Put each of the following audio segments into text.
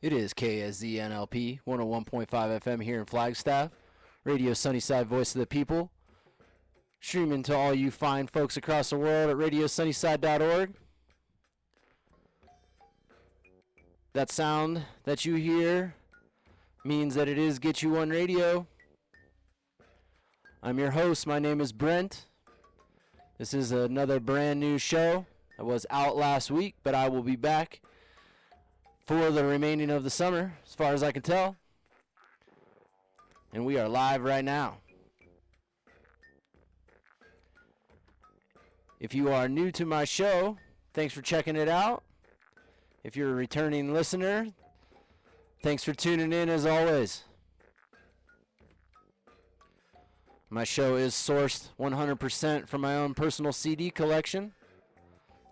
It is KSZNLP 101.5 FM here in Flagstaff, Radio Sunnyside, voice of the people. Streaming to all you fine folks across the world at radiosunnyside.org. That sound that you hear means that it is Get You One Radio. I'm your host. My name is Brent. This is another brand new show. I was out last week, but I will be back for the remaining of the summer, as far as I can tell. And we are live right now. If you are new to my show, thanks for checking it out. If you're a returning listener, thanks for tuning in as always. My show is sourced 100% from my own personal CD collection.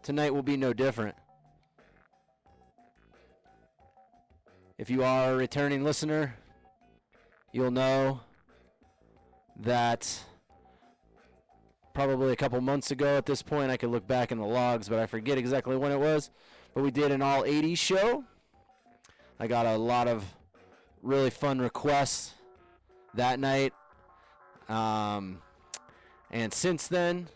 Tonight will be no different. If you are a returning listener, you'll know that probably a couple months ago at this point, I could look back in the logs, but I forget exactly when it was, but we did an all 80s show. I got a lot of really fun requests that night. And since then,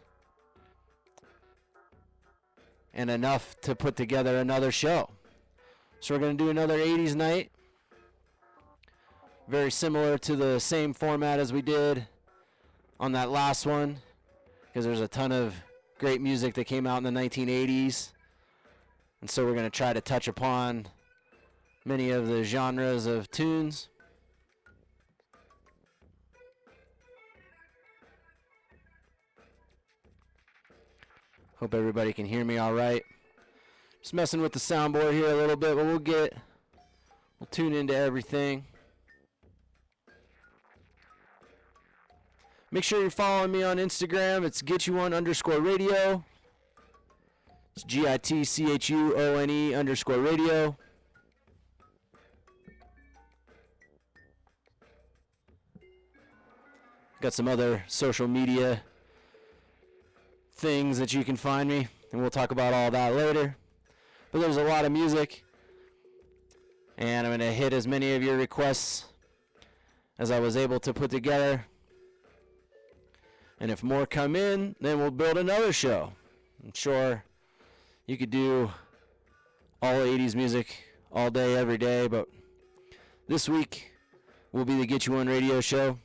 and enough to put together another show. So we're going to do another 80s night. Very similar to the same format as we did on that last one, because there's a ton of great music that came out in the 1980s. And so we're going to try to touch upon many of the genres of tunes. Hope everybody can hear me all right. Just messing with the soundboard here a little bit, but we'll tune into everything. Make sure you're following me on Instagram. It's GITCHUONE_radio. It's GITCHUONE_radio. Got some other social media things that you can find me, and we'll talk about all that later. But there's a lot of music, and I'm going to hit as many of your requests as I was able to put together. And if more come in, then we'll build another show. I'm sure you could do all 80s music all day, every day, but this week will be the Get You One Radio show.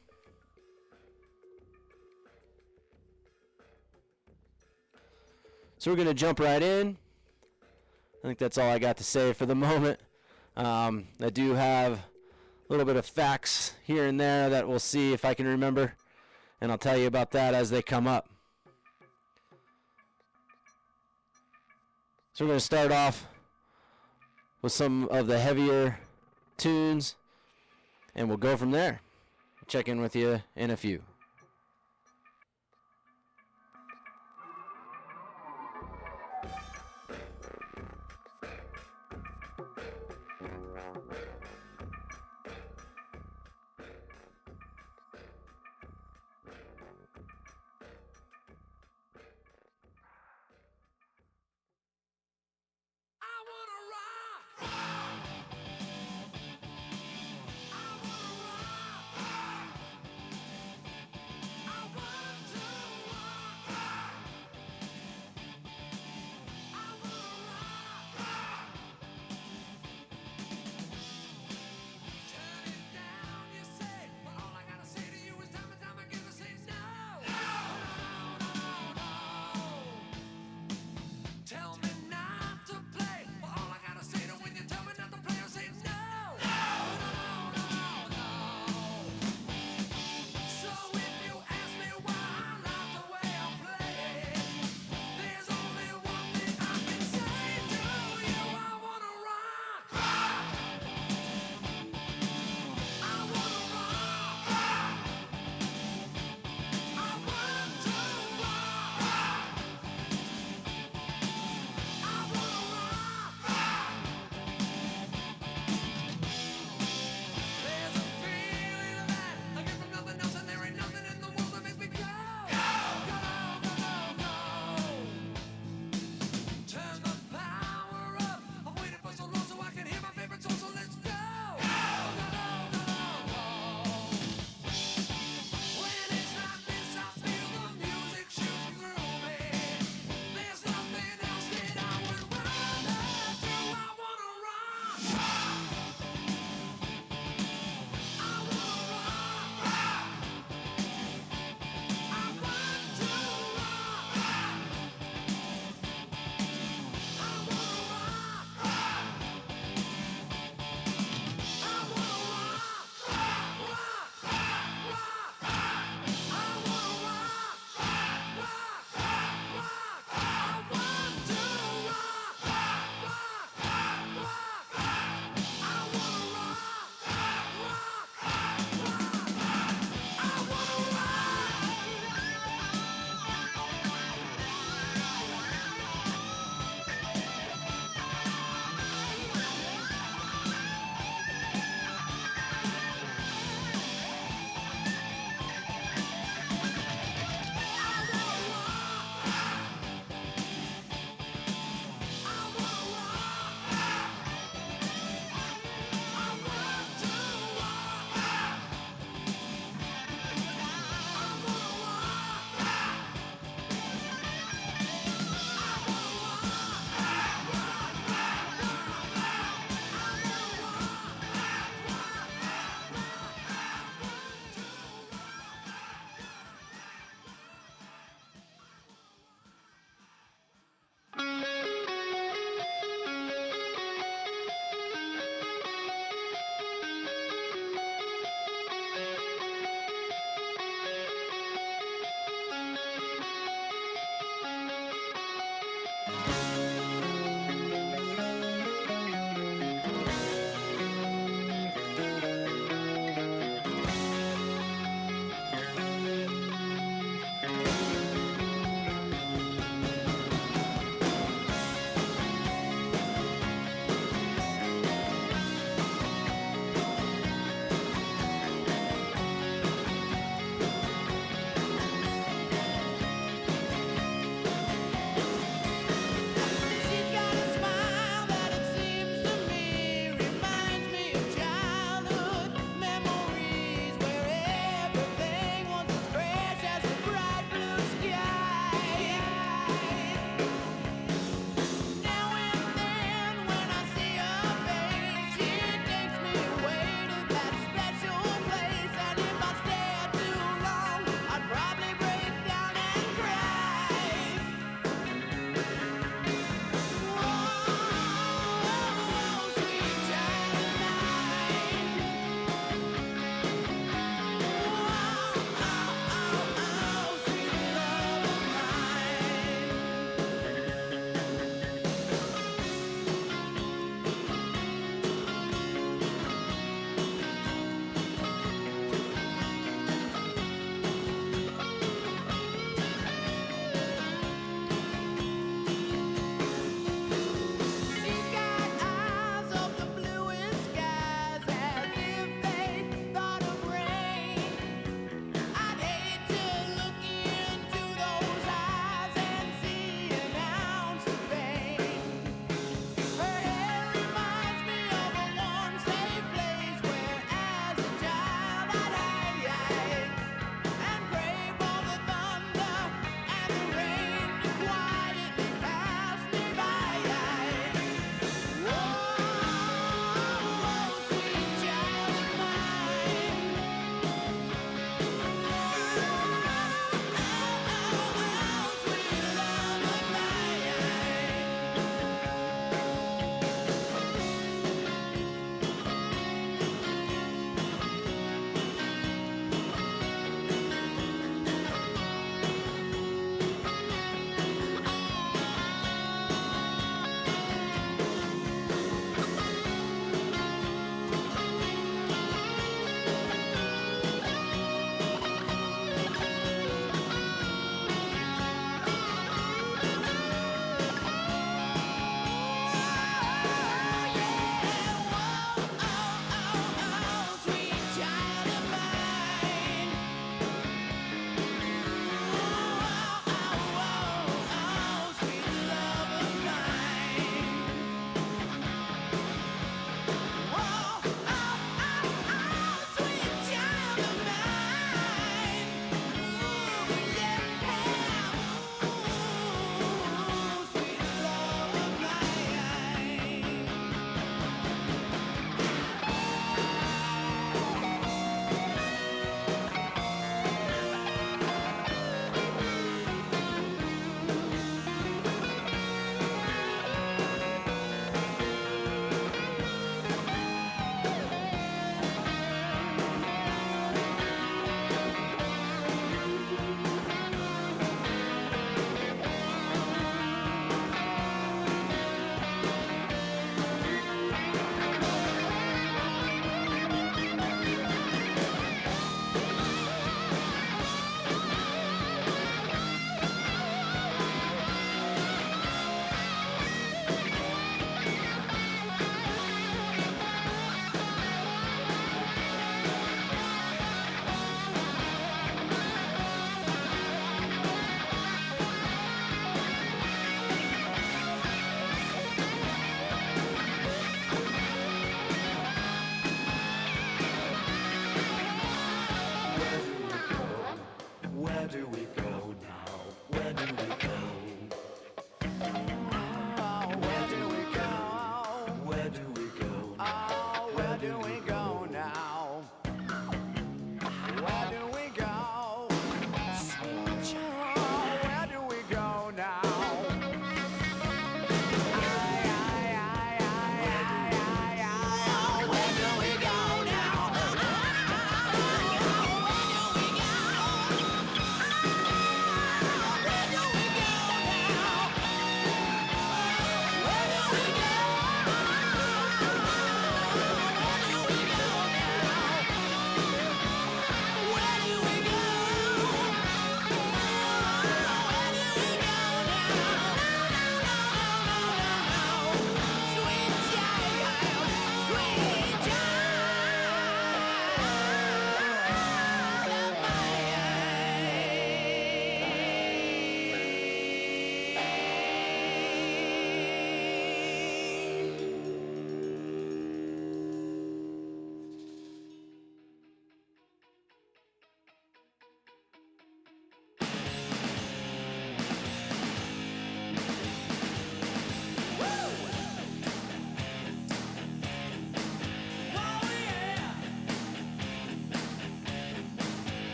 So we're going to jump right in. I think that's all I got to say for the moment. I do have a little bit of facts here and there that we'll see if I can remember, and I'll tell you about that as they come up. So we're going to start off with some of the heavier tunes, and we'll go from there. Check in with you in a few.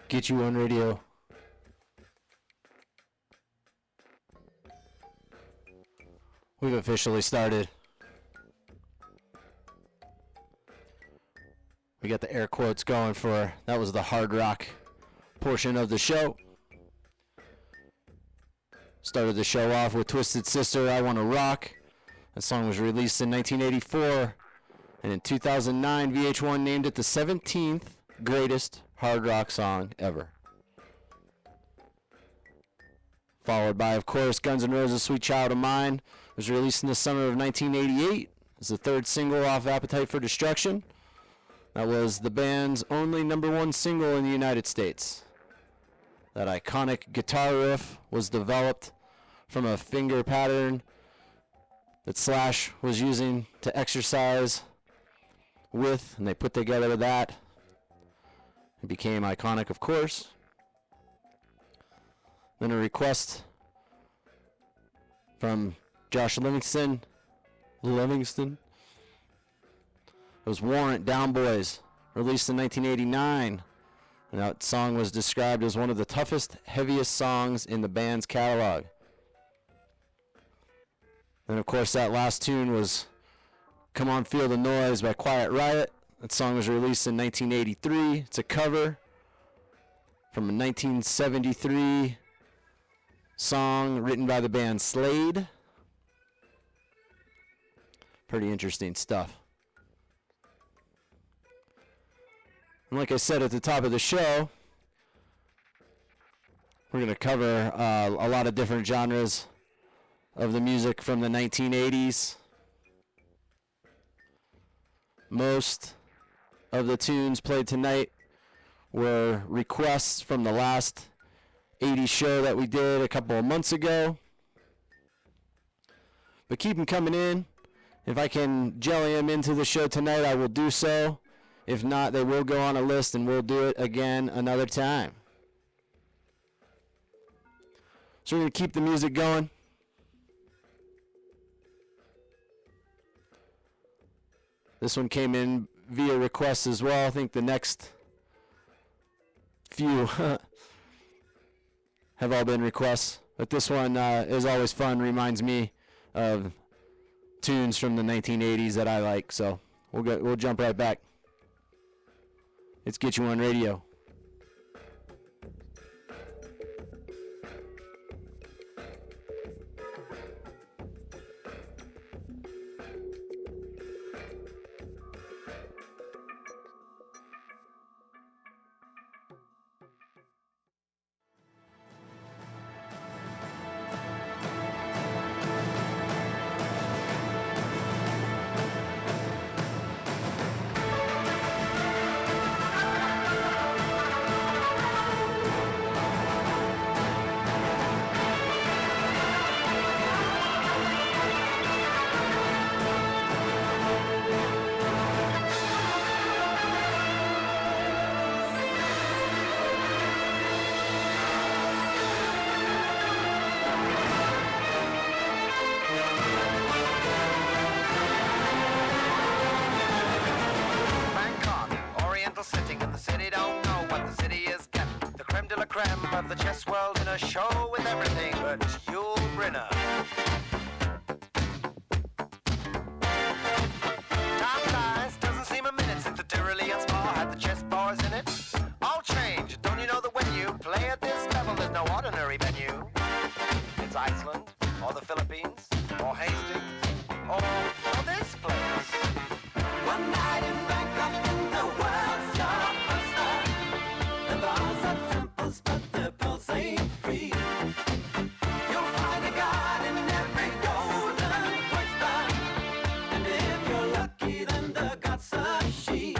Get You on Radio. We've officially started. We got the air quotes going for, that was the hard rock portion of the show. Started the show off with Twisted Sister, I Wanna Rock. That song was released in 1984. And in 2009, VH1 named it the 17th greatest hard rock song ever. Followed by, of course, Guns N' Roses' Sweet Child of Mine. It was released in the summer of 1988. It's the third single off Appetite for Destruction. That was the band's only #1 single in the United States. That iconic guitar riff was developed from a finger pattern that Slash was using to exercise with, and they put together that. It became iconic, of course. Then a request from Josh Livingston. It was Warrant, Down Boys, released in 1989. And that song was described as one of the toughest, heaviest songs in the band's catalog. And of course, that last tune was Come On Feel the Noise by Quiet Riot. That song was released in 1983. It's a cover from a 1973 song written by the band Slade. Pretty interesting stuff. And like I said at the top of the show, we're going to cover a lot of different genres of the music from the 1980s. Most of the tunes played tonight were requests from the last 80s show that we did a couple of months ago. But keep them coming in. If I can jelly them into the show tonight, I will do so. If not, they will go on a list and we'll do it again another time. So we're going to keep the music going. This one came in via request as well. I think the next few have all been requests. But this one is always fun, reminds me of tunes from the 1980s that I like. So we'll jump right back. It's Get You On Radio. The chess world in a show with everything but Yul Brynner. Time flies, doesn't seem a minute since the Tyrolean Spa had the chess bars in it. All change, don't you know that when you play at this level, there's no ordinary venue? It's Iceland, or the Philippines, or Hastings, or this place. One night in Bangkok, the world's your star. The bars are temples, but the pulse ain't free. You'll find a god in every golden oyster, and if you're lucky, then the god's a she.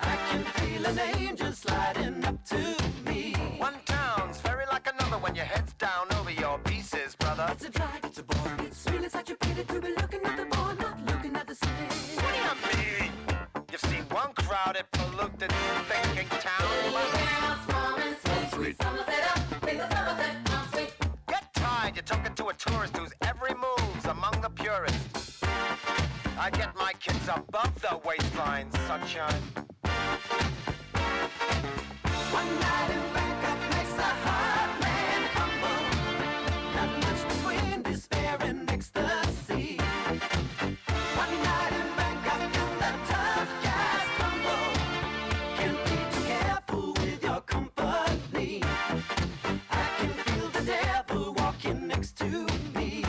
I can feel an angel sliding up to me. One town's very like another when your head's down over your pieces, brother. It's a drag, it's a bore, it's really such a pity to be looking at the bar, not looking at the city. What do you mean? You've seen one crowded, polluted, thinking town. Get tired, you're talking to a tourist whose every move's among the purists. I get my kids above the waistline, sunshine. One night in Bangkok makes a heart man humble. Not much between despair and ecstasy. One night in Bangkok and the tough guys tumble. Can't be too careful with your company. I can feel the devil walking next to me.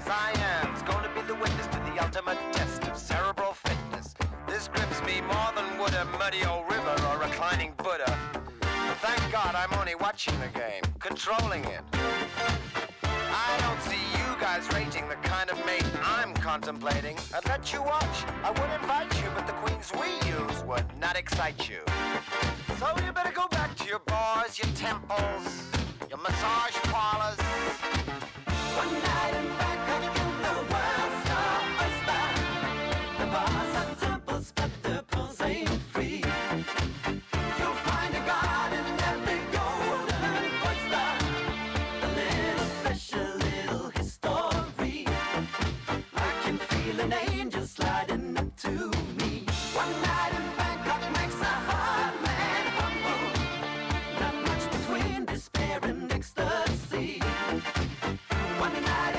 Science, gonna be the witness to the ultimate test of cerebral fitness. This grips me more than would a muddy old river or reclining Buddha. But thank God I'm only watching the game, controlling it. I don't see you guys rating the kind of mate I'm contemplating. I'd let you watch, I would invite you, but the queens we use would not excite you. So you better go back to your bars, your temples, your massage parlors. One night in Bangkok and the world's your oyster. The bars are temples, but the pulse ain't free. You'll find a god in every golden oyster. A little special little history. I can feel an angel sliding up to me. One night in Bangkok makes a heart man humble. Not much between despair and ecstasy. One night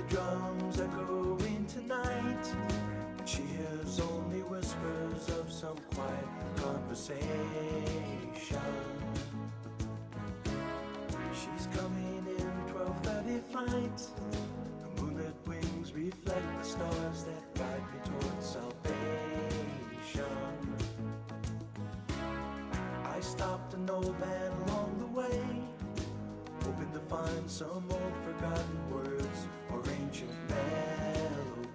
the drums echoing tonight, and she hears only whispers of some quiet conversation. She's coming in 12:30 flight. Her moonlit wings reflect the stars that guide me towards salvation. I stopped an old man along the way, hoping to find some old forgotten words or ancient melodies.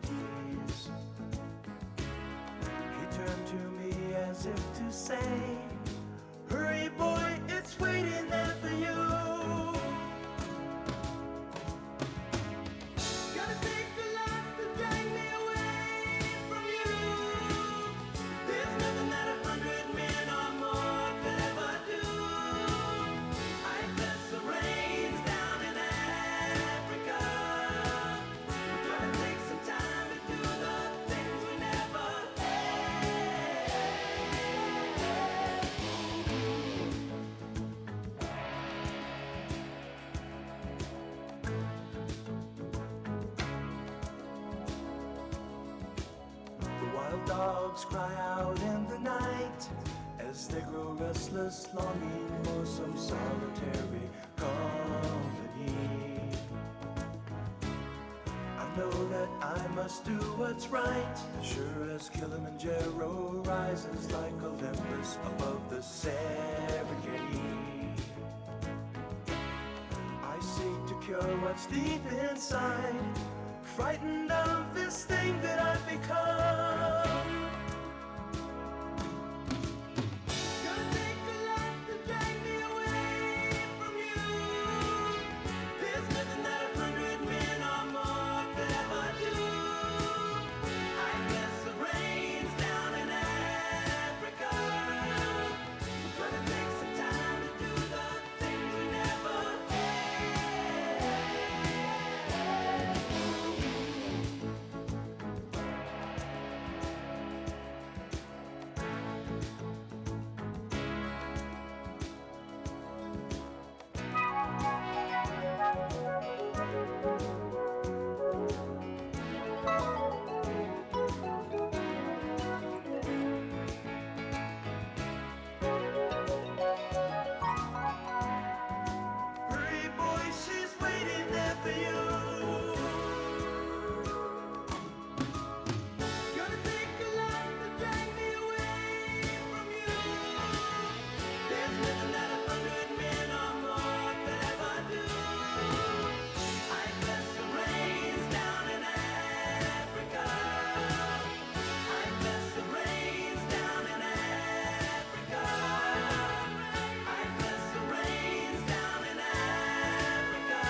He turned to me as if to say, "Hurry, boy, it's waiting there for you." Gotta take a lot to drag me away from you. There's nothing that 100 men or more could ever do. I bless the rains down in Africa. We're gonna take some time to do the things we never had. The wild dogs cry out in the night as they grow restless, longing for some solitary company. I know that I must do what's right, sure as Kilimanjaro rises like Olympus above the Serengeti. I seek to cure what's deep inside, frightened of this thing that I've become. Gonna take a lot to drag me away from you. There's nothing that 100 men or more could ever do. I bless the rains down in Africa. We're gonna take some time to do the things we never had. Hurry, boy, she's waiting there for you. Gonna take a lot to drag me away from you. There's nothing that 100 men or more could ever do. I bless the rains down in Africa. I bless the rains down in Africa. I bless the rains down in Africa.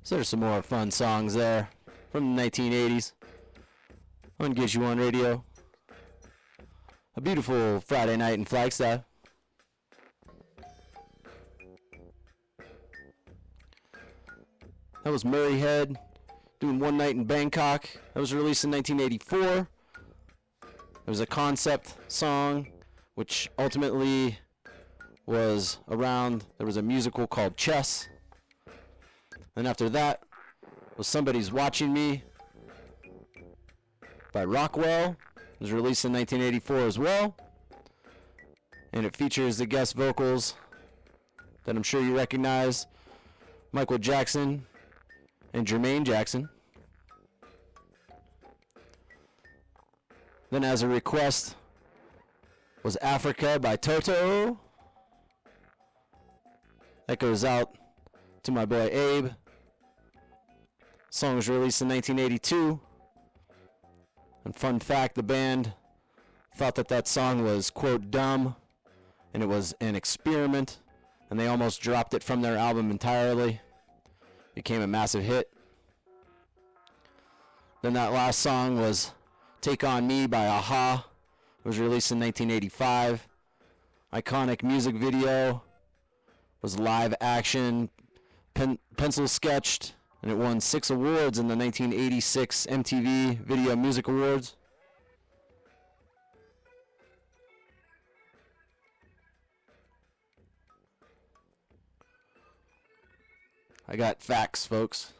So there's some more fun songs there from the 1980s on Get You On Radio. A beautiful Friday night in Flagstaff. That was Murray Head doing One Night in Bangkok. That was released in 1984. It was a concept song which ultimately was around, there was a musical called Chess. And after that was Somebody's Watching Me by Rockwell. It was released in 1984 as well. And it features the guest vocals that I'm sure you recognize, Michael Jackson and Jermaine Jackson. Then as a request was Africa by Toto. That goes out to my boy Abe. Song was released in 1982. And fun fact, the band thought that that song was, quote, dumb, and it was an experiment, and they almost dropped it from their album entirely. Became a massive hit. Then that last song was Take On Me by Aha. It was released in 1985. Iconic music video. Was live action, pencil sketched, and it won 6 awards in the 1986 MTV Video Music Awards. I got facts, folks.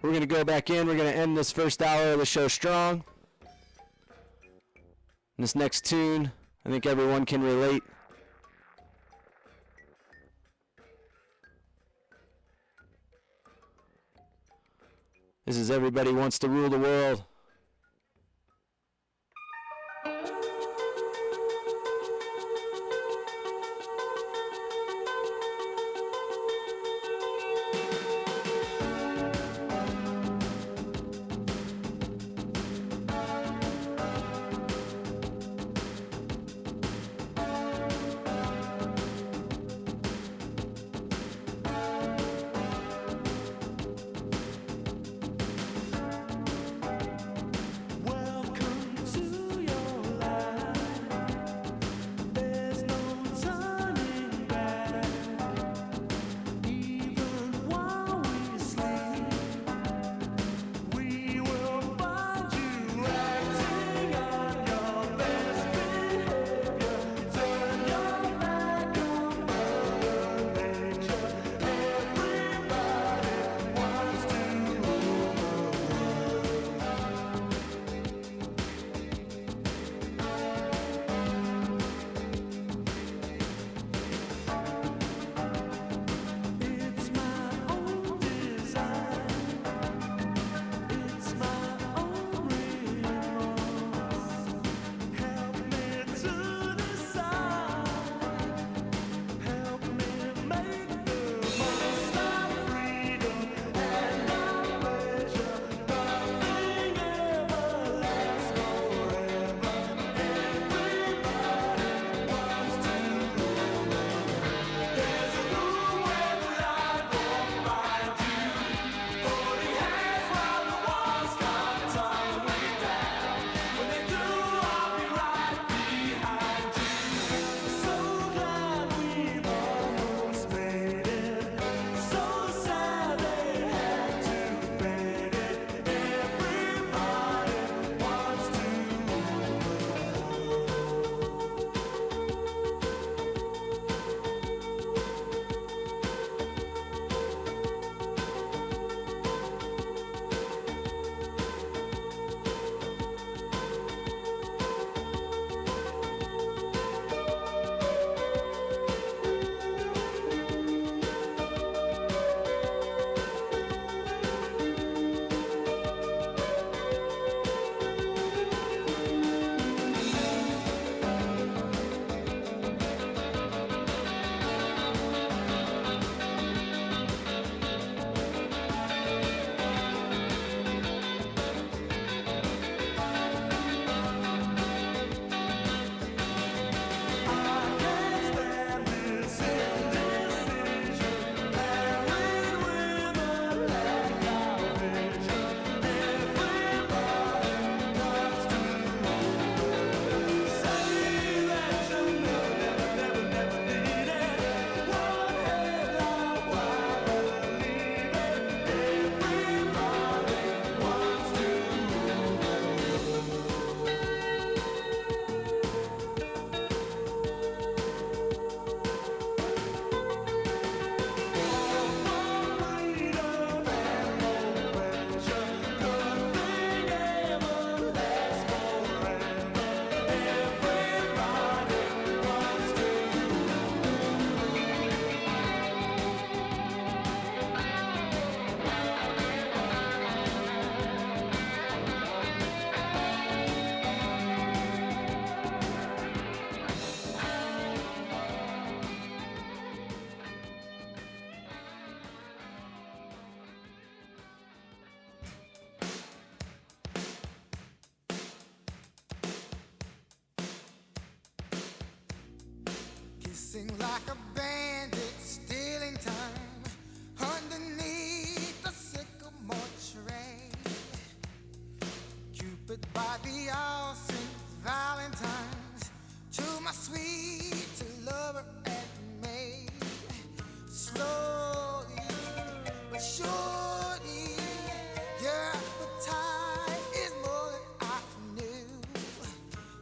We're going to go back in. We're going to end this first hour of the show strong. And this next tune, I think everyone can relate. This is Everybody Wants to Rule the World. Sing like a bandit, stealing time underneath the sycamore tree. Cupid by the ocean, Valentine's to my sweet lover and me. Slowly but surely, your appetite is more than I knew.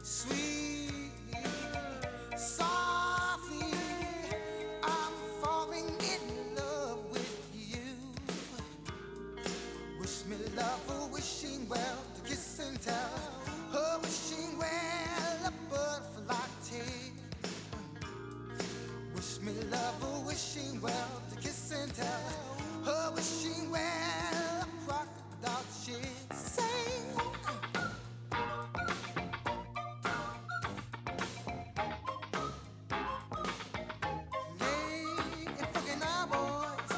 Sweetly, softly, I'm falling in love with you. Wish me love, a wishing well, to kiss and tell. A wishing well, a butterfly tear. Wish me love, a wishing well, to kiss and tell. A wishing well, a crocodile tear. Sing. Lay and fucking our boys.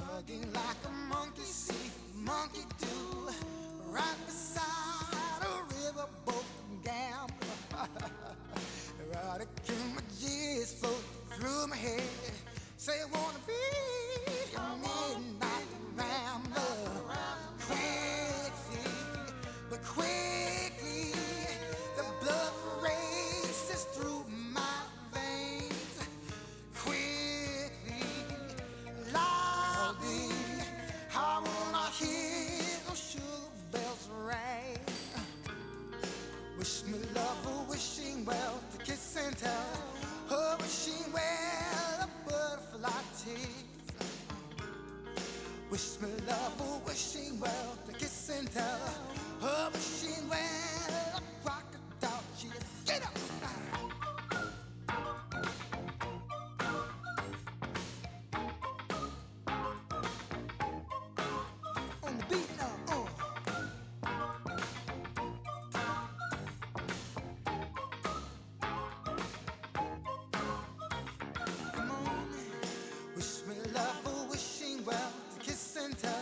Hugging like a monkey see, monkey do, right beside a riverboat gambler. Erotic images float through my head. Say I wanna be a midnight rambler. Quickly, but quickly, the blood races through my veins. Quickly, loudly, I wanna hear those sugar bells ring. Wish me love, a wishing well, to kiss and tell. A wishing well, a butterfly tease. Wish me love, a wishing well, to kiss and tell. A wishing well, a crocodile tears. Get up! On the beat now, Come on, wish me love, a wishing well, to kiss and tell.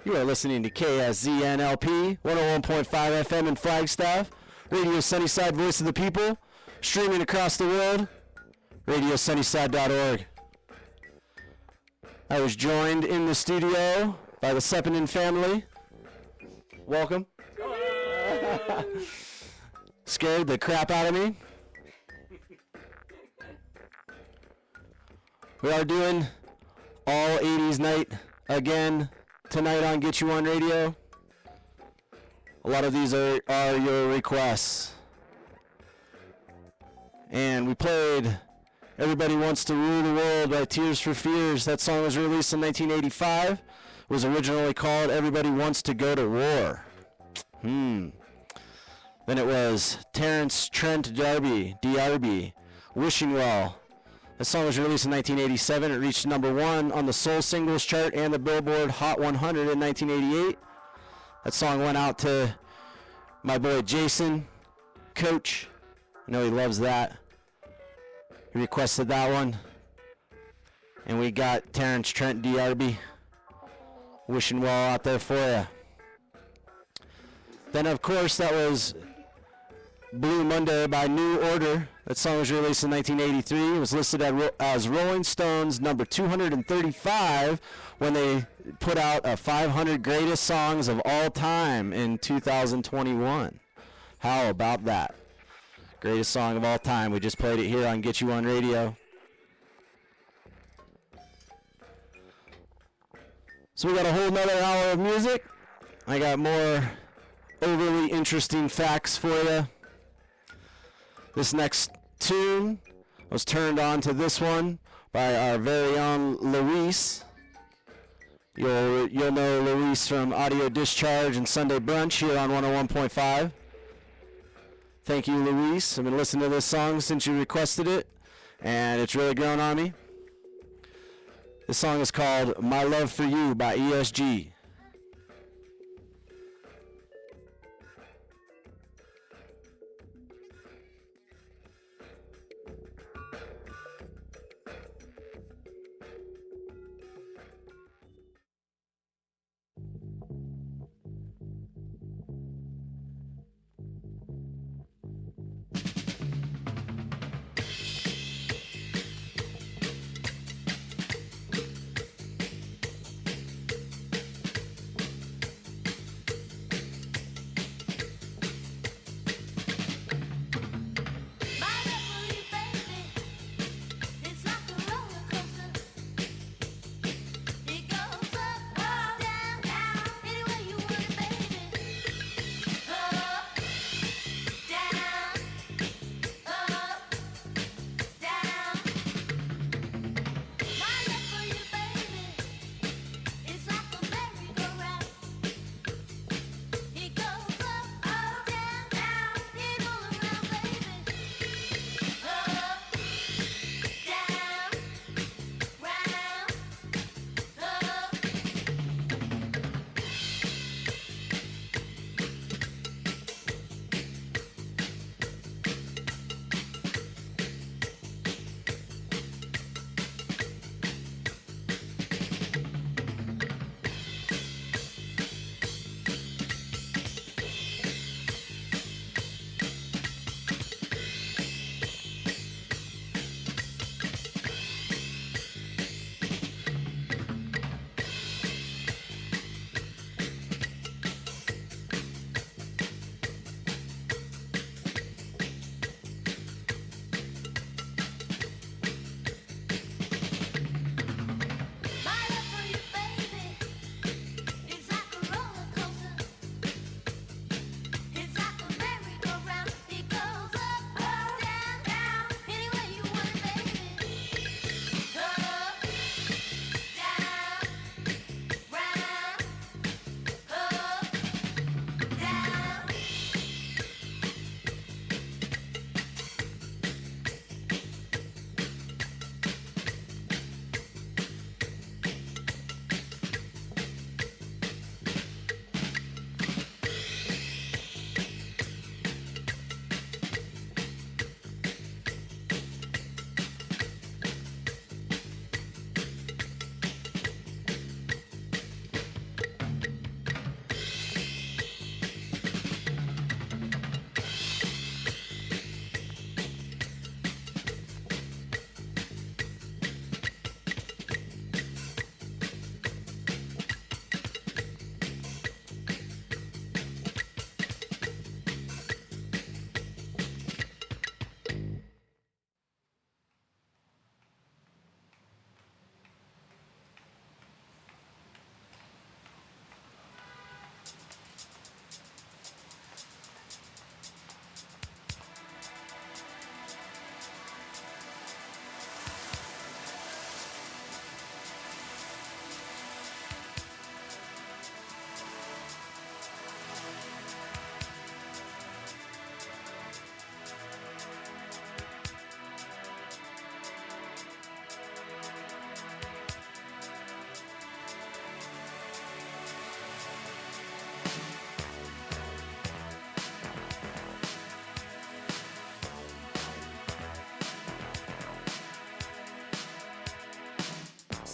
You are listening to KSZNLP 101.5 FM in Flagstaff, Radio Sunnyside, voice of the people, streaming across the world, radiosunnyside.org. I was joined in the studio by the Sepinen family. Welcome. Scared the crap out of me. We are doing all 80s night again tonight on Get You On Radio. A lot of these are your requests. And we played Everybody Wants to Rule the World by Tears for Fears. That song was released in 1985. It was originally called Everybody Wants to Go to War. Then it was Terrence Trent D'Arby, Wishing Well. The song was released in 1987. It reached #1 on the Soul Singles Chart and the Billboard Hot 100 in 1988. That song went out to my boy Jason, Coach. I know he loves that. He requested that one. And we got Terrence Trent D'Arby, Wishing Well out there for you. Then, of course, that was Blue Monday by New Order. That song was released in 1983. It was listed as Rolling Stones number 235 when they put out a 500 greatest songs of all time in 2021. How about that? Greatest song of all time. We just played it here on Get You On Radio. So we got a whole nother hour of music. I got more overly interesting facts for you. This next tune was turned on to this one by our very own Luis. You'll know Luis from Audio Discharge and Sunday Brunch here on 101.5. Thank you, Luis. I've been listening to this song since you requested it, and it's really grown on me. This song is called My Love for You by ESG.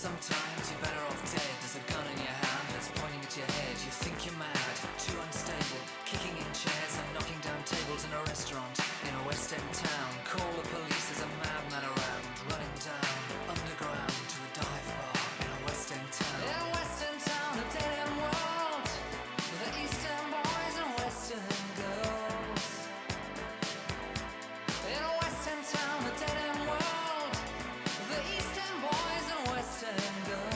Sometimes you're better off dead. There's a gun in your hand that's pointing at your head. You think you're mad, too unstable, kicking in chairs and knocking down tables in a restaurant in a West End town. Call the police, there's a madman around, running down underground to a dive bar in a West End town. In a West End town, a dead end world, with the East End boys and West End girls. In a West End town, a dead end world, with the East End boys and West End girls.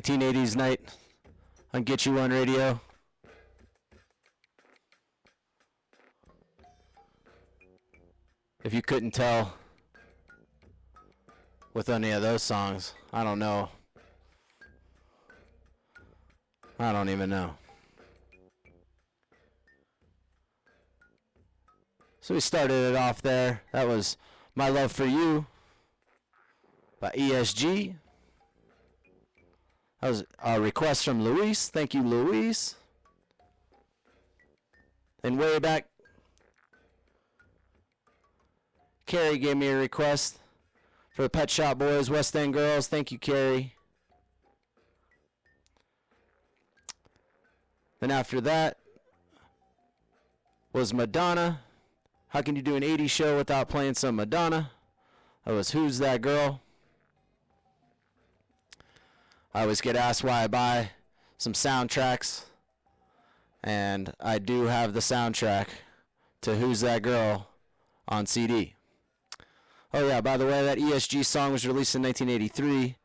1980s night on Get You On Radio. If you couldn't tell with any of those songs, I don't know. I don't even know. So we started it off there. That was My Love For You by ESG. That was a request from Luis. Thank you, Luis. Then way back, Carrie gave me a request for the Pet Shop Boys, West End Girls. Thank you, Carrie. Then after that was Madonna. How can you do an 80s show without playing some Madonna? That was Who's That Girl? I always get asked why I buy some soundtracks, and I do have the soundtrack to Who's That Girl on CD. Oh yeah, by the way, that ESG song was released in 1983.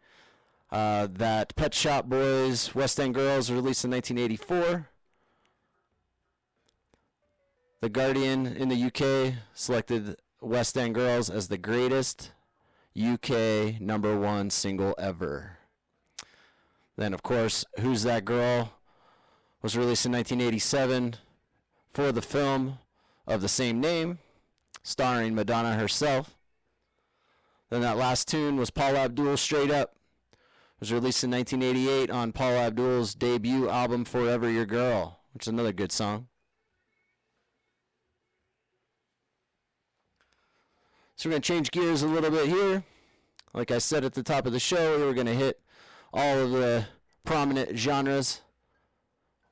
That Pet Shop Boys, West End Girls, released in 1984. The Guardian in the UK selected West End Girls as the greatest UK #1 single ever. Then, of course, Who's That Girl was released in 1987 for the film of the same name, starring Madonna herself. Then that last tune was Paula Abdul's Straight Up. It was released in 1988 on Paula Abdul's debut album Forever Your Girl, which is another good song. So we're going to change gears a little bit here. Like I said at the top of the show, we were going to hit all of the prominent genres,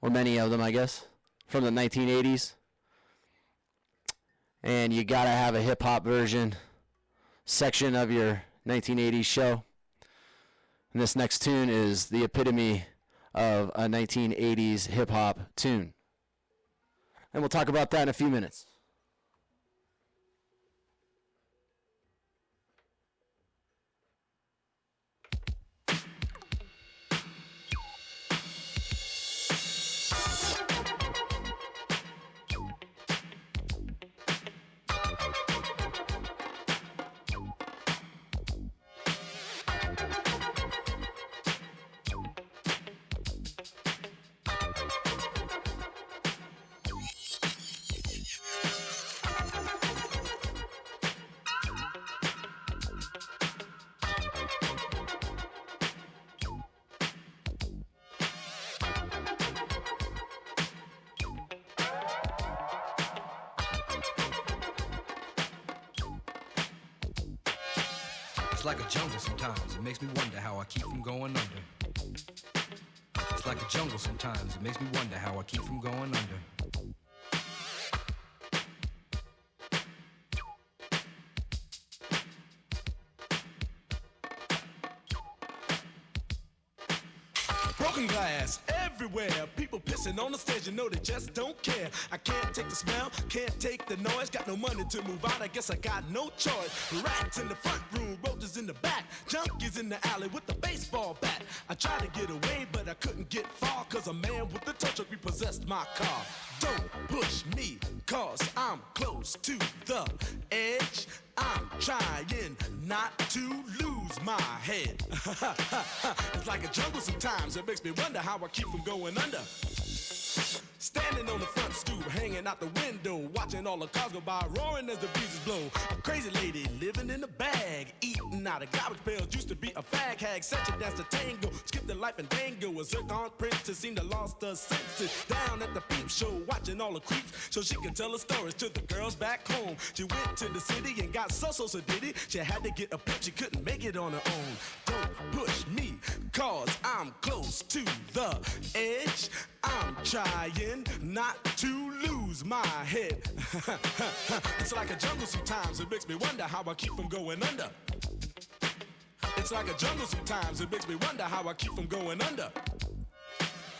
or many of them, I guess, from the 1980s. And you got to have a hip-hop version section of your 1980s show. And this next tune is the epitome of a 1980s hip-hop tune. And we'll talk about that in a few minutes. It's like a jungle sometimes, it makes me wonder how I keep from going under. It's like a jungle sometimes, it makes me wonder how I keep from going under. Broken glass everywhere. People pissing on the stage, you know they just don't care. I can't take the smell, can't take the noise. Got no money to move out, I guess I got no choice. Rats in the front room, roaches in the back, junkies in the alley with the baseball bat. I tried to get away, but I couldn't get far, cause a man with the tow truck repossessed my car. Don't push me, cause I'm close to the edge. I'm trying not to lose my head. It's like a jungle sometimes, it makes me wonder how I keep from going under. Standing on the front stoop, hanging out the window, watching all the cars go by, roaring as the breezes blow. A crazy lady living in a bag, eating out of garbage pails, used to be a fag hag, such a dance to tango, skipped the life and dango. A zircon princess seemed to lost her senses. Down at the peep show, watching all the creeps, so she could tell her stories to the girls back home. She went to the city and got so did it. She had to get a pimp, she couldn't make it on her own. Don't push me, cause I'm close to the edge. I'm trying not to lose my head. It's like a jungle sometimes, it makes me wonder how I keep from going under. It's like a jungle sometimes, it makes me wonder how I keep from going under.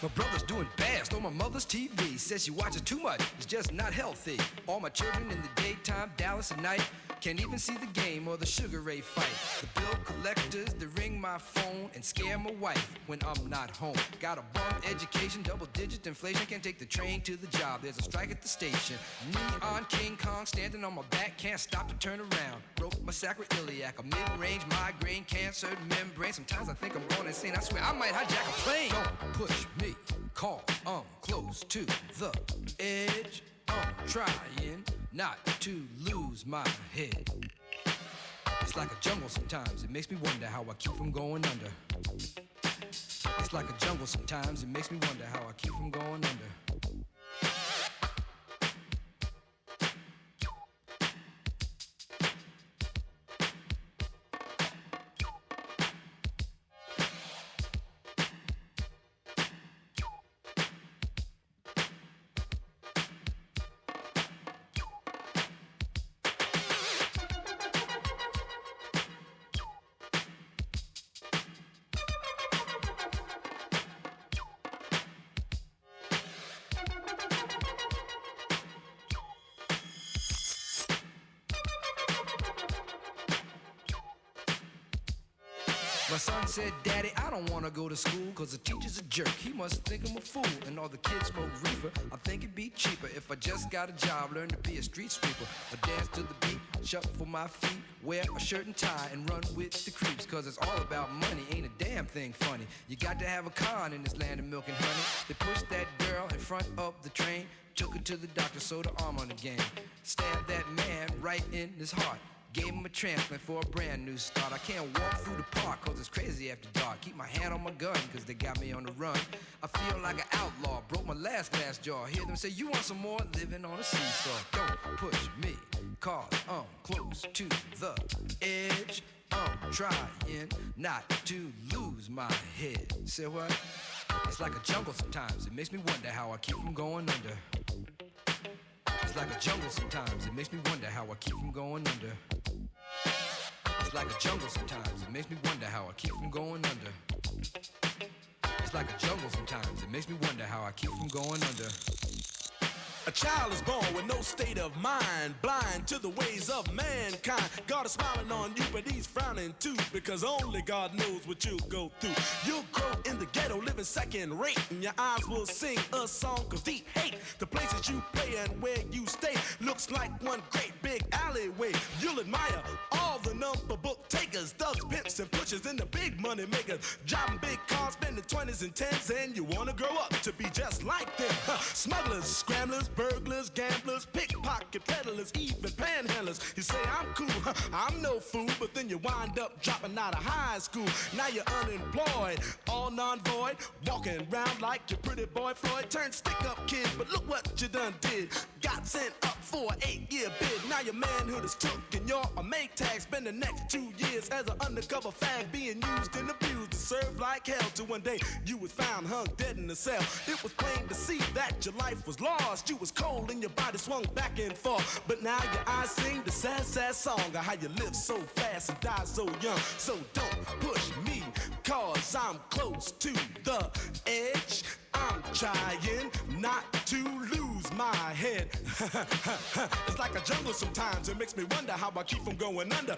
My brother's doing best on my mother's TV. Says she watches too much, it's just not healthy. All my children in the daytime, Dallas at night. Can't even see the game or the Sugar Ray fight. The bill collectors, they ring my phone and scare my wife when I'm not home. Got a bum education, double-digit inflation. Can't take the train to the job, there's a strike at the station. Neon King Kong standing on my back, can't stop to turn around. Broke my sacroiliac, a mid-range migraine, cancer membrane. Sometimes I think I'm going insane, I swear I might hijack a plane. Don't push me, call, I'm close to the edge. I'm trying not to lose my head. It's like a jungle sometimes, it makes me wonder how I keep from going under. It's like a jungle sometimes, it makes me wonder how I keep from going under. My son said, Daddy, I don't want to go to school cause the teacher's a jerk. He must think I'm a fool and all the kids smoke reefer. I think it'd be cheaper if I just got a job, learn to be a street sweeper. I dance to the beat, shuffle my feet, wear a shirt and tie and run with the creeps. Cause it's all about money, ain't a damn thing funny. You got to have a con in this land of milk and honey. They pushed that girl in front of the train, took her to the doctor, sewed her arm on the game. Stabbed that man right in his heart. Gave him a transplant for a brand new start. I can't walk through the park cause it's crazy after dark. Keep my hand on my gun cause they got me on the run. I feel like an outlaw, broke my last glass jaw. Hear them say, you want some more? Living on a seesaw. Don't push me cause I'm close to the edge. I'm trying not to lose my head. Say what? It's like a jungle sometimes. It makes me wonder how I keep from going under. It's like a jungle sometimes, it makes me wonder how I keep from going under. It's like a jungle sometimes, it makes me wonder how I keep from going under. It's like a jungle sometimes, it makes me wonder how I keep from going under. A child is born with no state of mind, blind to the ways of mankind. God is smiling on you, but he's frowning too, because only God knows what you'll go through. You'll grow in the ghetto, living second rate, and your eyes will sing a song of deep hate. The places you play and where you stay looks like one great big alleyway. You'll admire all the number book takers, thugs, pimps, and pushers, and the big money makers. Driving big cars, spending 20s and 10s, and you wanna grow up to be just like them. Smugglers, scramblers, burglars, gamblers, pickpocket peddlers, even panhandlers. You say I'm cool, I'm no fool, but then you wind up dropping out of high school. Now you're unemployed, all non-void, walking around like your pretty boy Floyd. Turned stick-up kid, but look what you done did. Got sent up for an 8-year bid. Now your manhood is took and you're a make tag. Spend the next 2 years as an undercover fag, being used and abused to serve like hell. Till one day you was found hung dead in a cell. It was plain to see that your life was lost. You was cold and your body swung back and forth. But now your eyes sing the sad, sad song of how you live so fast and die so young. So don't push me, cause I'm close to the edge. I'm trying not to lose my head. It's like a jungle sometimes, it makes me wonder how I keep from going under.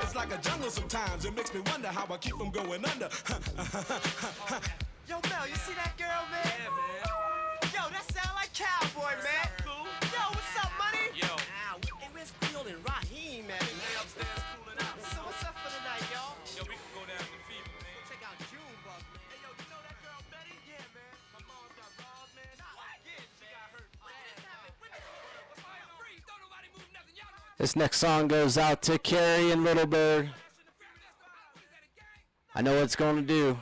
It's like a jungle sometimes, it makes me wonder how I keep from going under. Yo, Mel, you see that girl, man? Yeah, man. Yo, that sound like Cowboy, man. Cool. Yo, what's up, money? Yo. Hey, where's Creole and Raheem, man? Lay upstairs cooling out. So what's up for the night, y'all? Yo, we can go down to Fever, man. Check out Junebug, man. Hey, yo, you know that girl Betty? Yeah, man. My mom's got balls, man. What? Yeah, she got hurt. This next song goes out to Carrie and Little Bird. I know what it's going to do.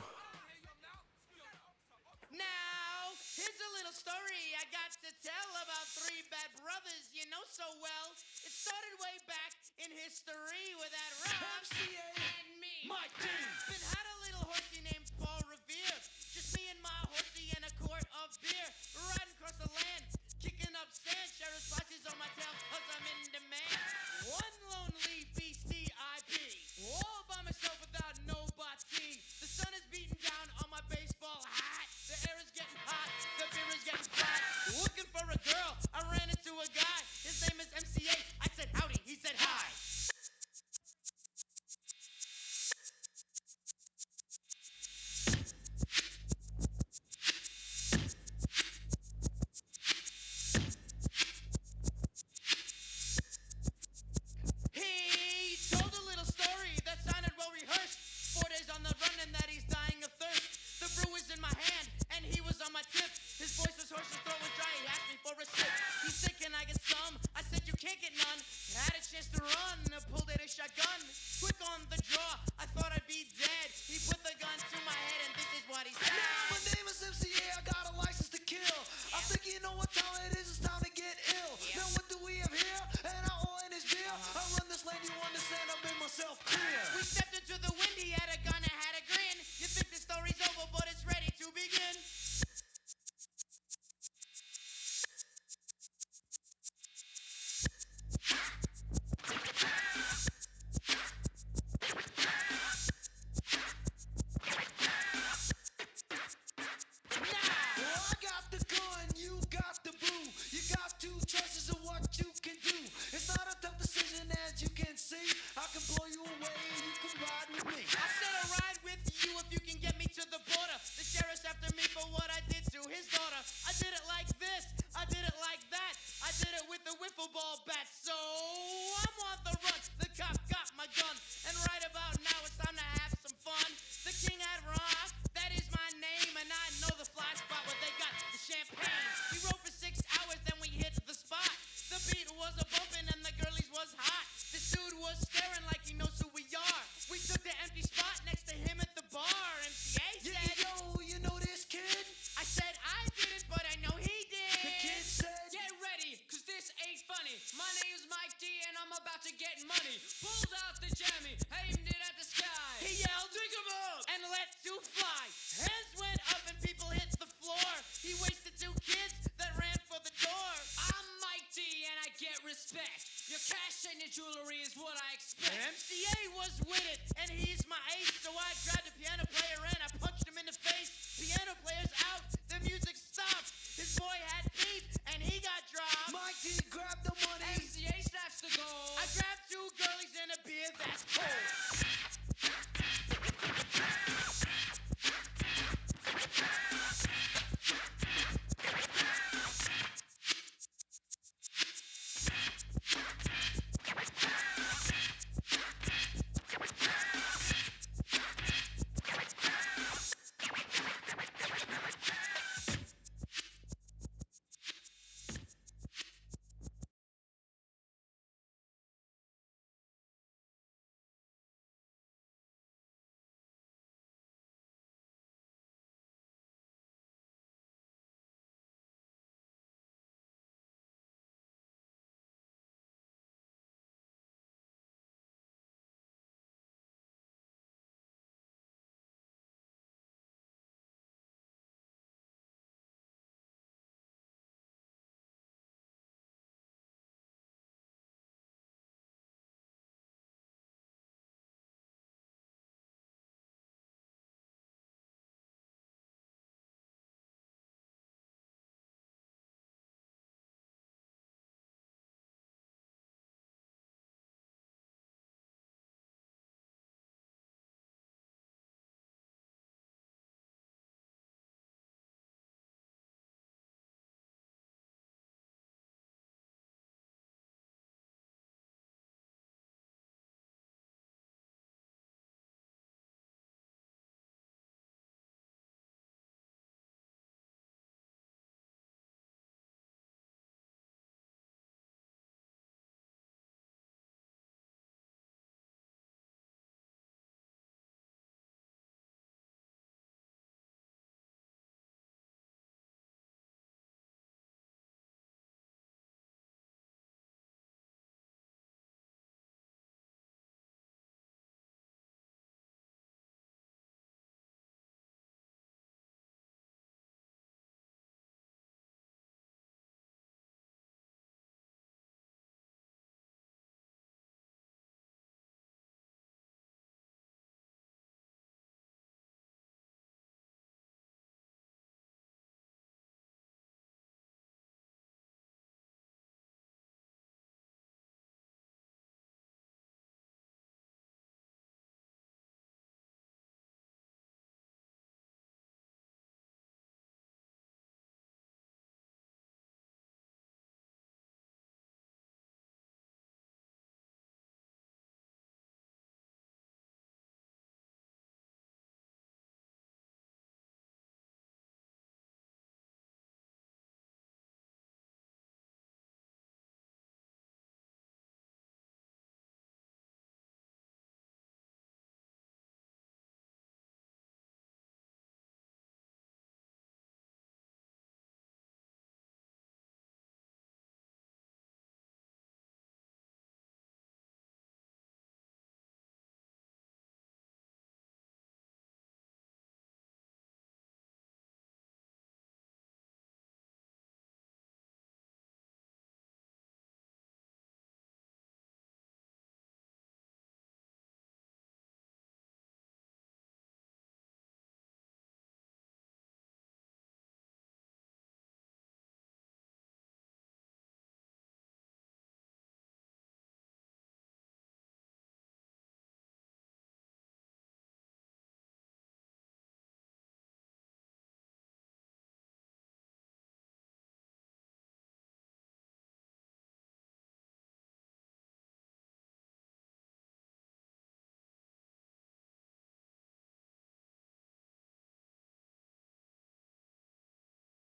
Now, here's a little story I got to tell about three bad brothers you know so well. It started way back in history with that Rob and me. Mike D. Been had a little horsey named Paul Revere. Just me and my horsey and a quart of beer. Riding across the land, kicking up sand. Sheriff's spices on my tail cause I'm in demand. One lonely beastie I be. All by myself without nobody. The sun is beating down on my baseball hat. The air is getting hot, the beer is getting flat. Looking for a girl, I ran into a guy. His name is MCA. I said, howdy.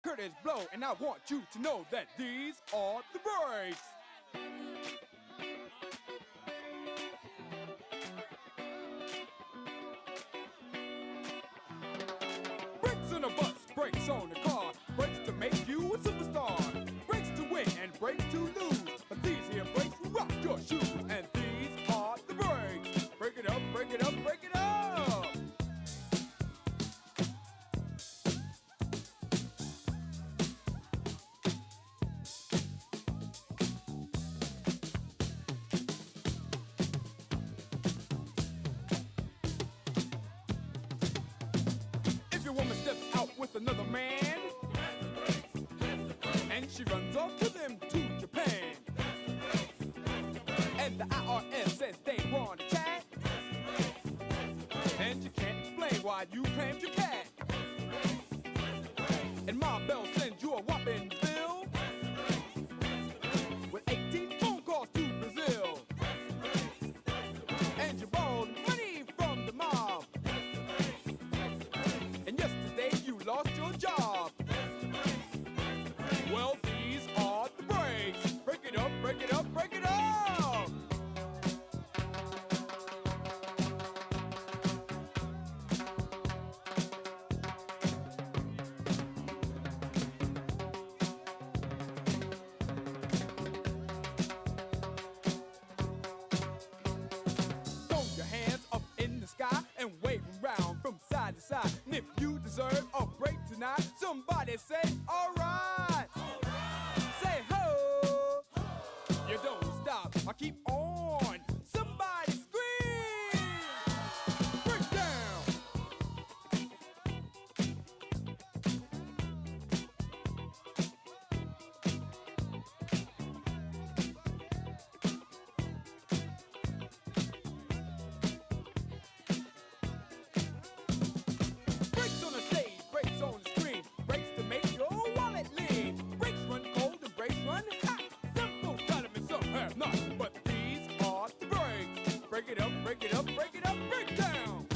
curtains blow, and I want you to know that these are the breaks. Brakes on a bus, brakes on a car, brakes to make you a superstar, brakes to win and brakes to lose. But these here brakes will rock your shoes, and these are the brakes. Break it up, break it up, break it up. If your woman steps out with another man, and she runs off with him to Japan, and the IRS says they want to chat, and you can't explain why you claimed your cat, and Ma Bell sends you a whopping bill with 18 phone calls to Brazil, and you borrowed money from the mob, and yesterday you lost your job. Well, these are the breaks. Break it up, break it up, break it up. Throw your hands up in the sky and wave them round from side to side. And if you deserve a break tonight, somebody say, all right. Say ho. You don't stop. I keep on. Somebody scream. Break down. Brakes on the stage, brakes on the screen, brakes to make your wallet lean. Brakes run cold and brakes run hot. Some folks got them and some have not, but these are the brakes. Break it up, break it up, break it up, break down.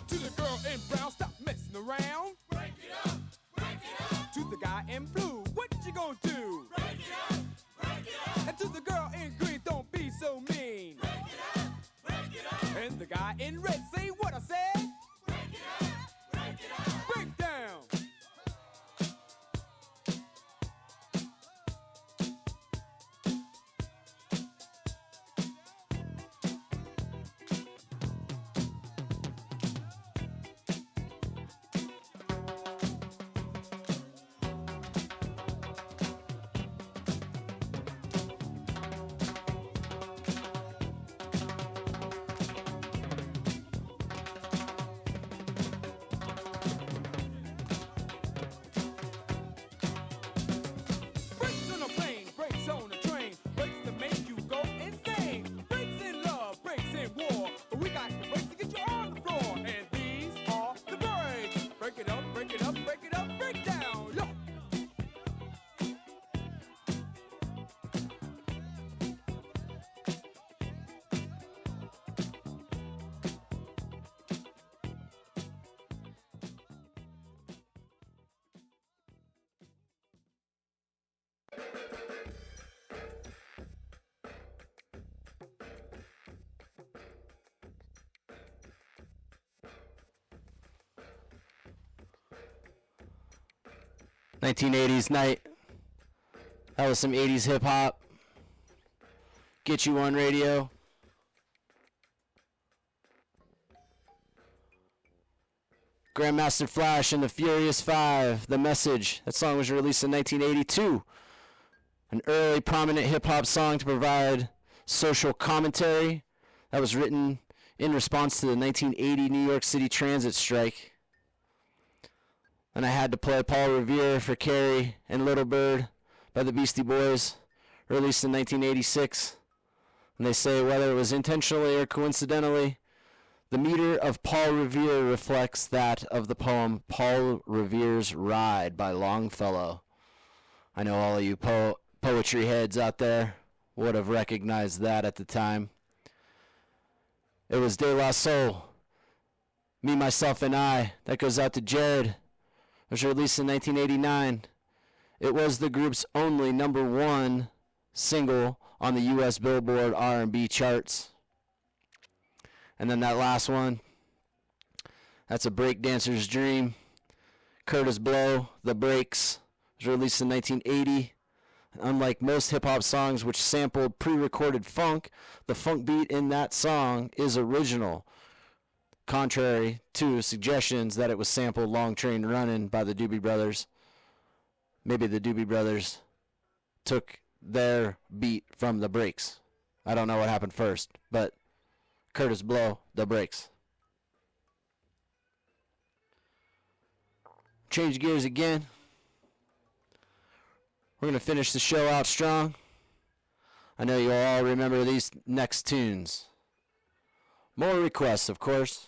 To the girl in brown, stop messing around. Break it up, break it up. To the guy in blue, what you gonna do? Break it up, break it up. And to the girl in green, don't be so mean. Break it up, break it up. And the guy in red, say what I said. Break it up, break it up. Break down. Brakes on a plane, brakes on a train, brakes to make you go insane. Brakes in love, brakes in war. But we got the brakes to get you on the floor. And these are the brakes. Break it up, break it up, break it up, break down. Yo. $1980s night. That was some 80s hip hop. Get You On Radio. Grandmaster Flash and the Furious Five, The Message. That song was released in 1982. An early prominent hip hop song to provide social commentary that was written in response to the 1980 New York City transit strike. And I had to play Paul Revere for Carrie and Little Bird by the Beastie Boys, released in 1986. And they say whether it was intentionally or coincidentally, The meter of Paul Revere reflects that of the poem Paul Revere's Ride by Longfellow. I know all of you poetry heads out there would have recognized that at the time. It was De La Soul, Me, Myself, and I. That goes out to Jared. It was released in 1989. It was the group's only #1 single on the U.S. Billboard R&B charts. And then that last one, that's A Breakdancer's Dream. Curtis Blow, The Breaks, was released in 1980. Unlike most hip-hop songs which sampled pre-recorded funk, the funk beat in that song is original, contrary to suggestions that it was sampled Long Train Runnin' by the Doobie Brothers. Maybe the Doobie Brothers took their beat from The Breaks. I don't know what happened first, but Curtis Blow, The Breaks. Change gears again. We're going to finish the show out strong. I know you all remember these next tunes. More requests, of course.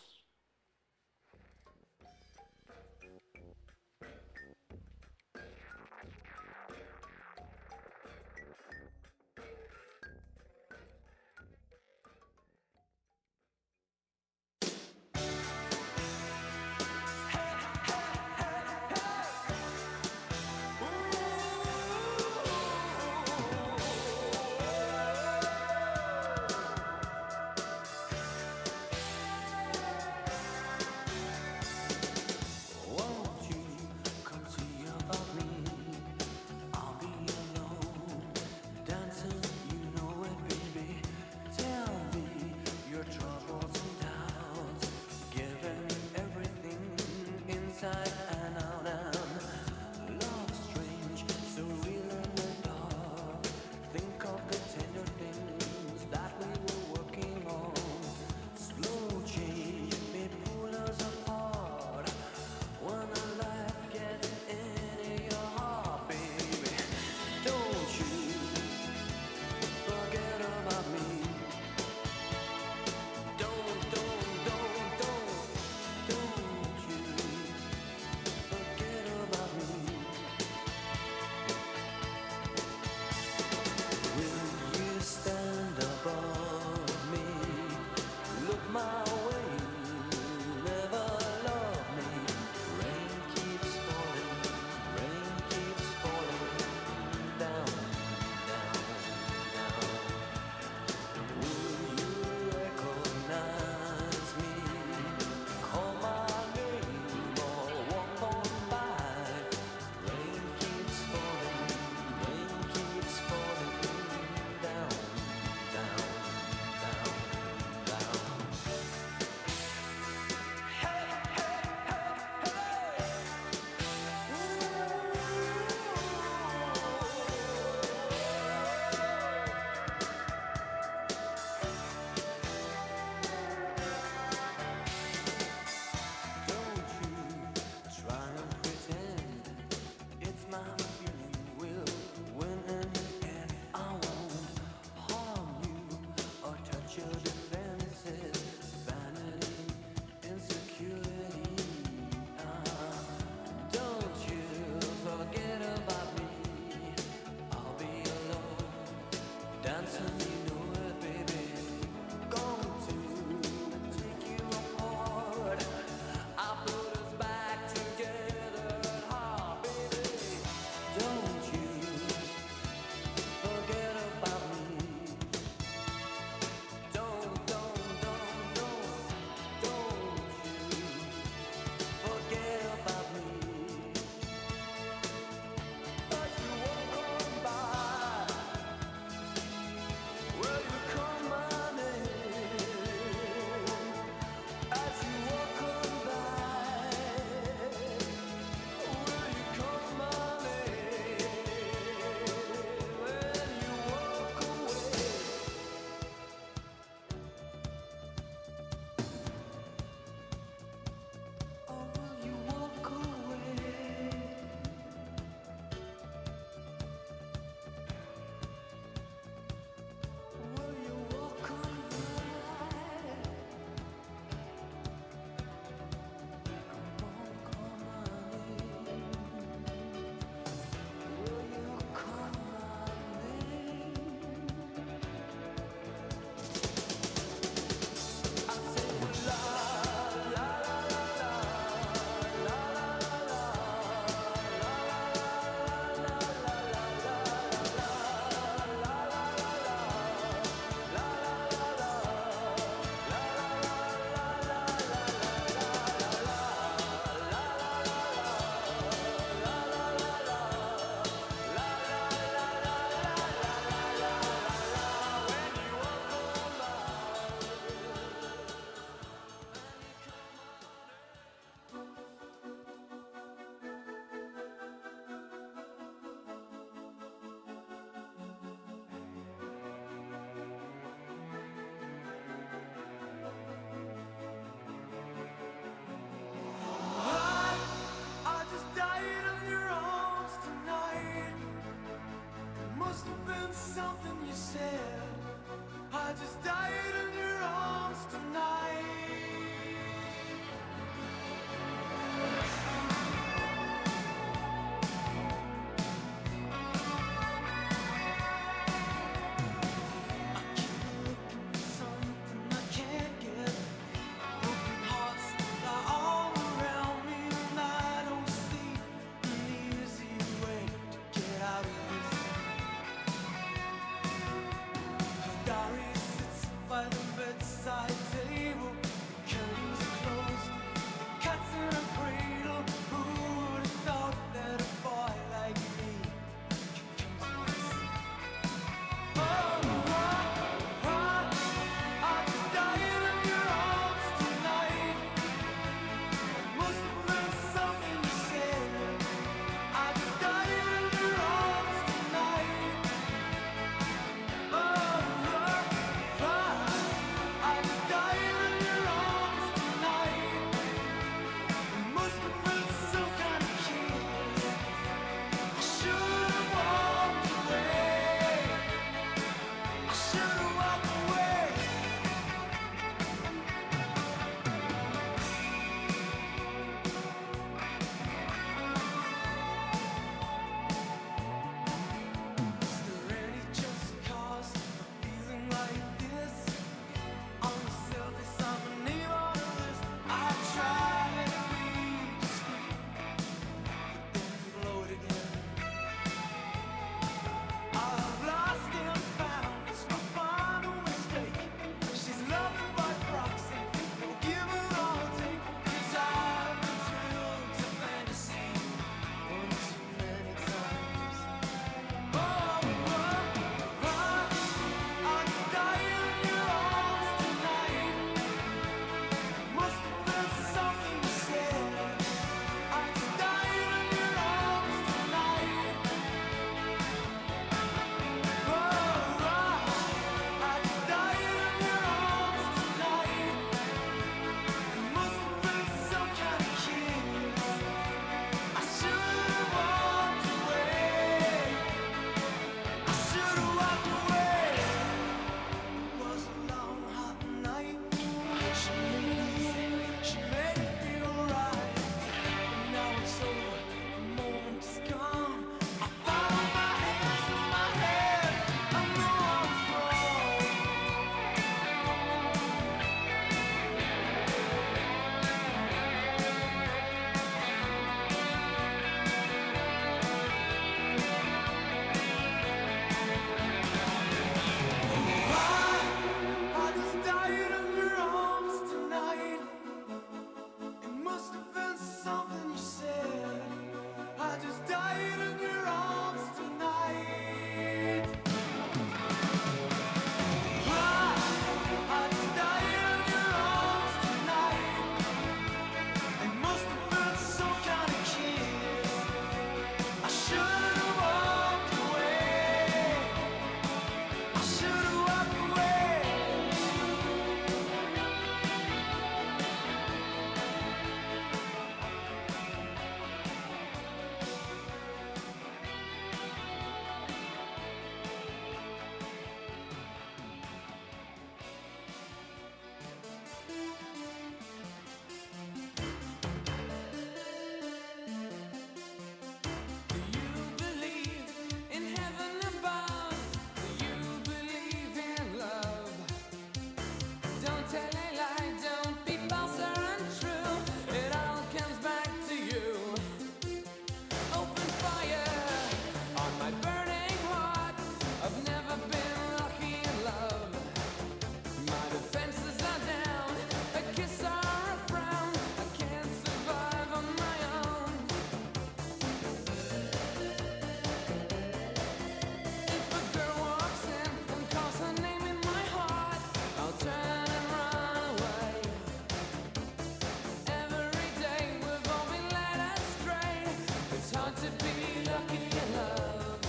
be lucky in love.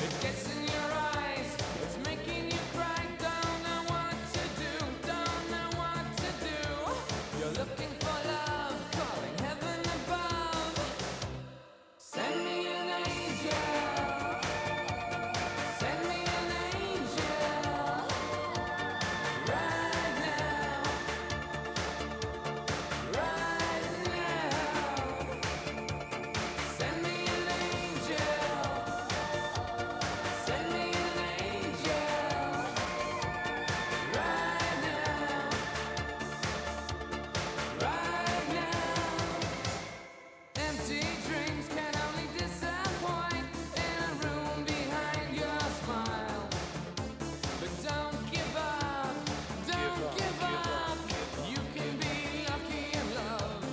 It gets in your eyes, it's making you cry. Don't know what to do, don't know what to do. You're looking for love, calling heaven above. Send me an angel. Send me an angel. Right now. Right now. Send me an angel. Send me an angel. Right now. Right now. Empty dreams can only disappoint in a room behind your smile. But don't give up, don't give up. You can be lucky in love.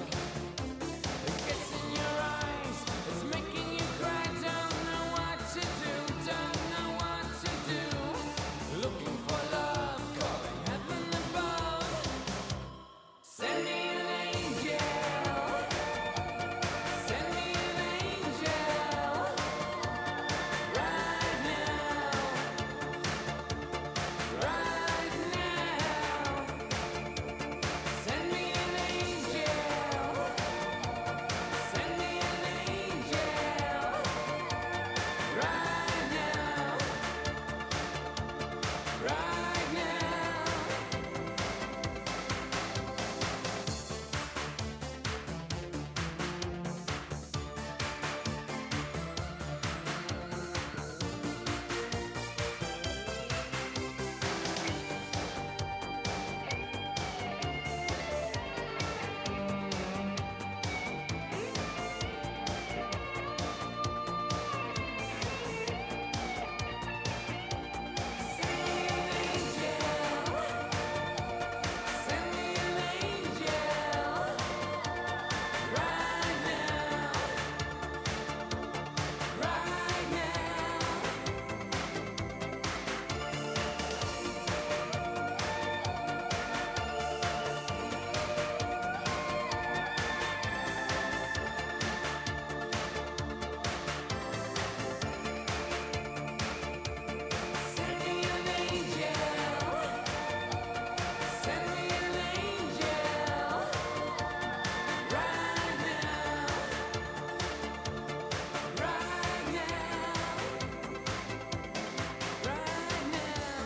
It gets in your eyes, it's making you cry. Don't know what to do, don't know what to do. Looking for love, calling heaven above. Send me an angel. Send me an angel. Right now. Right now. Send me an angel. Send me an angel. Right now. Right now. Send me an angel. Right now. Right now. Send me an angel. Send me an angel. Right now. Right now. Right now.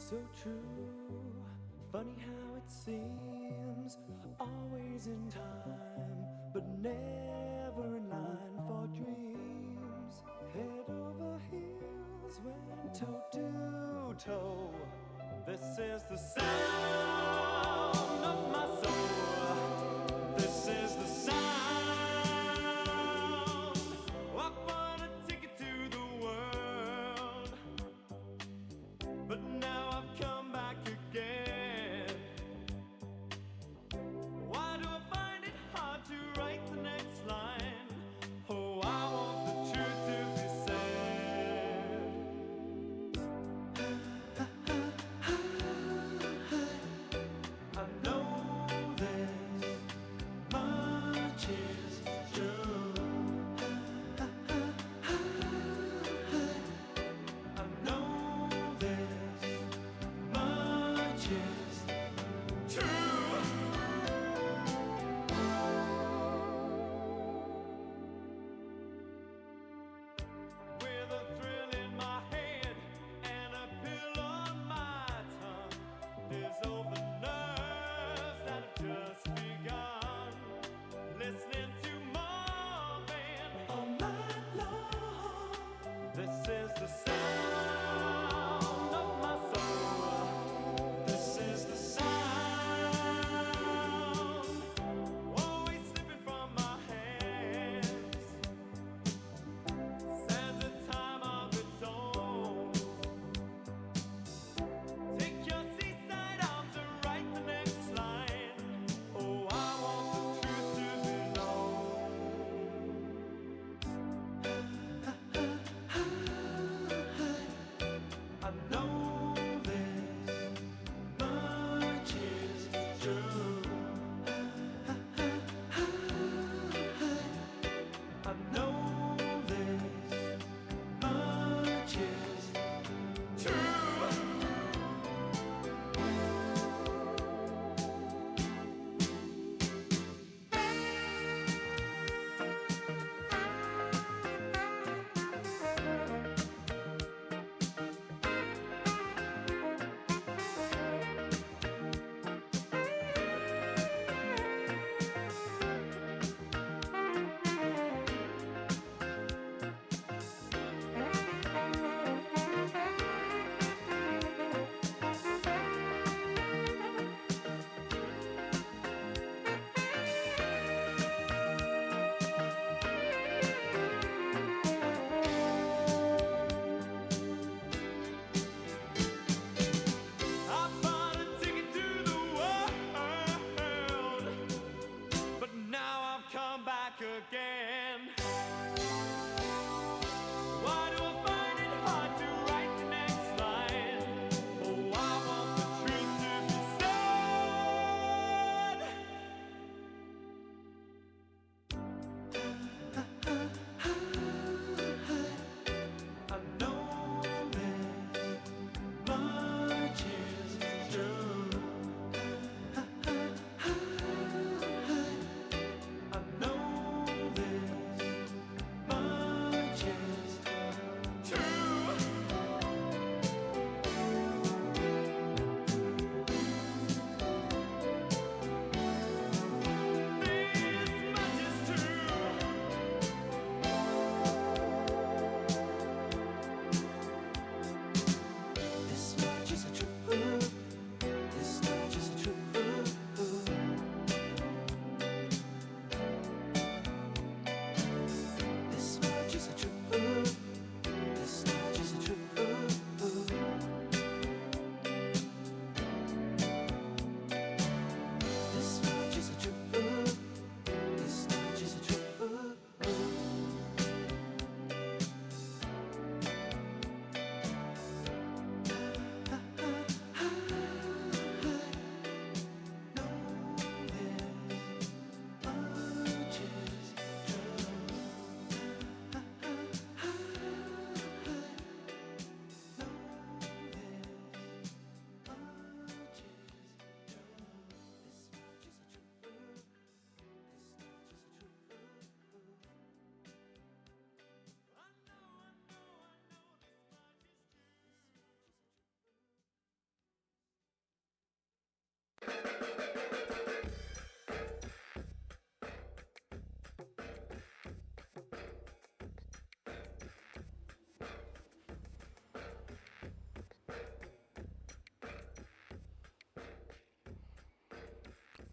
So true, funny how it seems, always in time, but never in line for dreams. Head over heels, went toe to toe. This is the sound of my soul. This is the sound. I bought a ticket to the world, but now I've come back again. Why do I find it hard to write the next line? Oh, I want the truth to be said. I know this much is true. I know this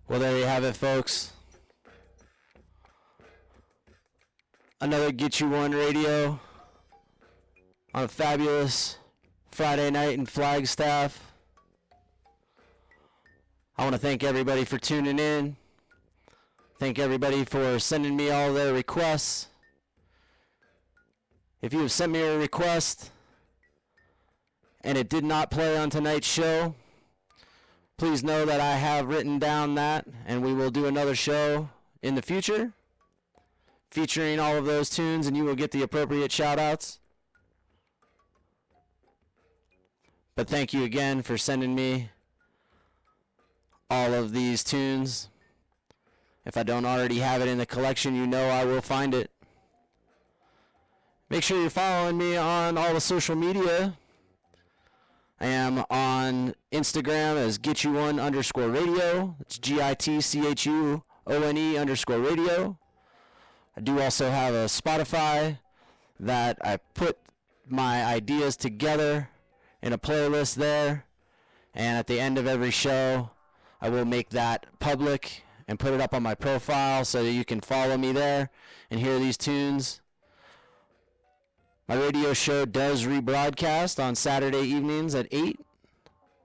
Well, there you have it, folks. Another Get You One radio on a fabulous Friday night in Flagstaff. I want to thank everybody for tuning in. Thank everybody for sending me all their requests. If you have sent me a request and it did not play on tonight's show, please know that I have written down that, and we will do another show in the future featuring all of those tunes, and you will get the appropriate shout-outs. But thank you again for sending me all of these tunes. If I don't already have it in the collection, you know I will find it. Make sure you're following me on all the social media. I am on Instagram as GITCHUONE_radio. It's GITCHUONE_radio. I do also have a Spotify that I put my ideas together in a playlist there. And at the end of every show, I will make that public and put it up on my profile so that you can follow me there and hear these tunes. My radio show does rebroadcast on Saturday evenings at 8,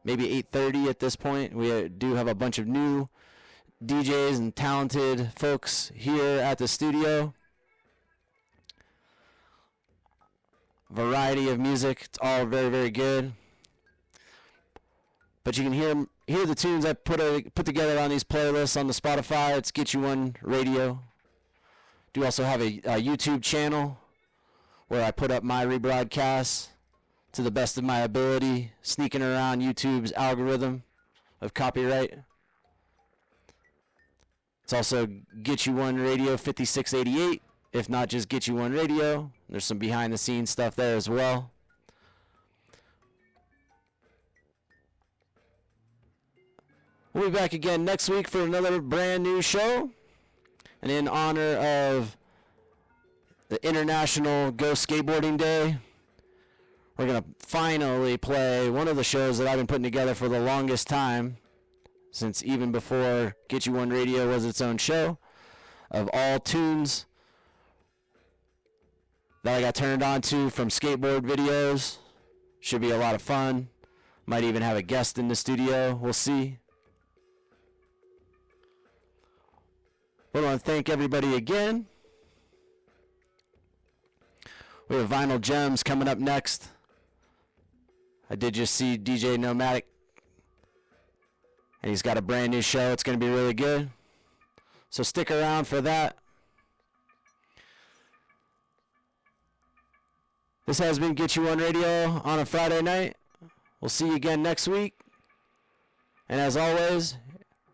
maybe 8:30 at this point. We do have a bunch of new DJs and talented folks here at the studio. Variety of music. It's all very, very good. But you can hear the tunes I put together on these playlists on the Spotify. It's Get You One Radio. Do also have a YouTube channel where I put up my rebroadcasts to the best of my ability, sneaking around YouTube's algorithm of copyright. It's also Get You One Radio 5688, if not just Get You One Radio. There's some behind the scenes stuff there as well. We'll be back again next week for another brand new show. And in honor of the International Go Skateboarding Day, we're going to finally play one of the shows that I've been putting together for the longest time, since even before Get You One Radio was its own show, of all tunes that I got turned on to from skateboard videos. Should be a lot of fun. Might even have a guest in the studio. We'll see. I want to thank everybody again. We have Vinyl Gems coming up next. I did just see DJ Nomadic, and he's got a brand new show. It's going to be really good. So stick around for that. This has been Get You One Radio on a Friday night. We'll see you again next week. And as always,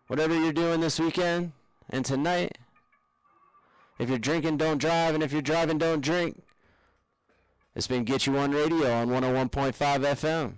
whatever you're doing this weekend and tonight, if you're drinking, don't drive, and if you're driving, don't drink. It's been Get You One Radio on 101.5 FM.